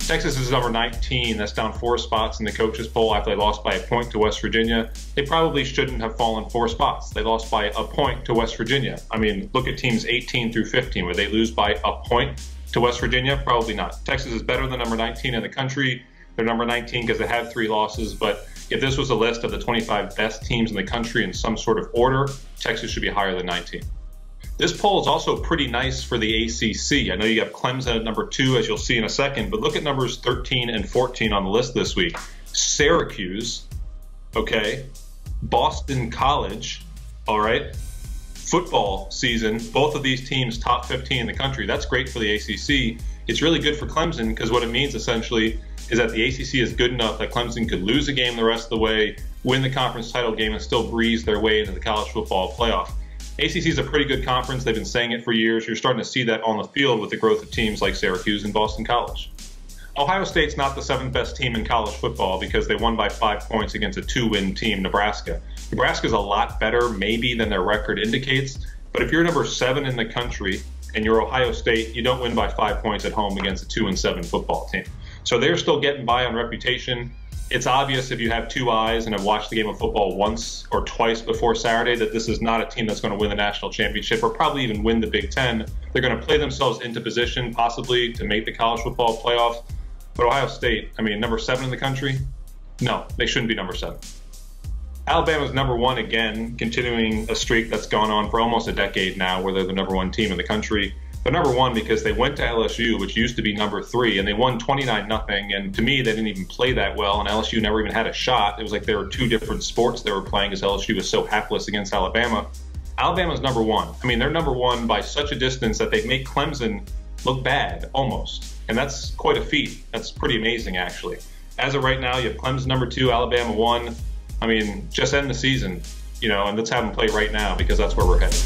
Texas is number 19. That's down 4 spots in the coaches poll after they lost by a point to West Virginia. They probably shouldn't have fallen 4 spots. They lost by a point to West Virginia. I mean, look at teams 18 through 15. Would they lose by a point to West Virginia? Probably not. Texas is better than number 19 in the country. They're number 19 because they have 3 losses, but if this was a list of the 25 best teams in the country in some sort of order, Texas should be higher than 19. This poll is also pretty nice for the ACC. I know you have Clemson at number 2, as you'll see in a second, but look at numbers 13 and 14 on the list this week. Syracuse, okay, Boston College, all right, football season, both of these teams top 15 in the country. That's great for the ACC. It's really good for Clemson because what it means essentially is that the ACC is good enough that Clemson could lose a game the rest of the way, win the conference title game, and still breeze their way into the college football playoff. ACC is a pretty good conference. They've been saying it for years. You're starting to see that on the field with the growth of teams like Syracuse and Boston College. Ohio State's not the 7th best team in college football because they won by 5 points against a 2-win team, Nebraska. Nebraska's a lot better maybe than their record indicates, but if you're number 7 in the country and you're Ohio State, you don't win by 5 points at home against a 2-7 football team. So they're still getting by on reputation. It's obvious if you have 2 eyes and have watched the game of football once or twice before Saturday that this is not a team that's going to win the national championship or probably even win the Big Ten. They're going to play themselves into position possibly to make the college football playoff. But Ohio State, I mean, number 7 in the country? No, they shouldn't be number 7. Alabama's number 1 again, continuing a streak that's gone on for almost a decade now where they're the number 1 team in the country. They're number 1 because they went to LSU, which used to be number 3, and they won 29-0. And to me, they didn't even play that well, and LSU never even had a shot. It was like there were 2 different sports they were playing because LSU was so hapless against Alabama. Alabama's number 1. I mean, they're number 1 by such a distance that they make Clemson look bad, almost. And that's quite a feat. That's pretty amazing, actually. As of right now, you have Clemson number 2, Alabama 1. I mean, just end the season, you know, and let's have them play right now because that's where we're headed.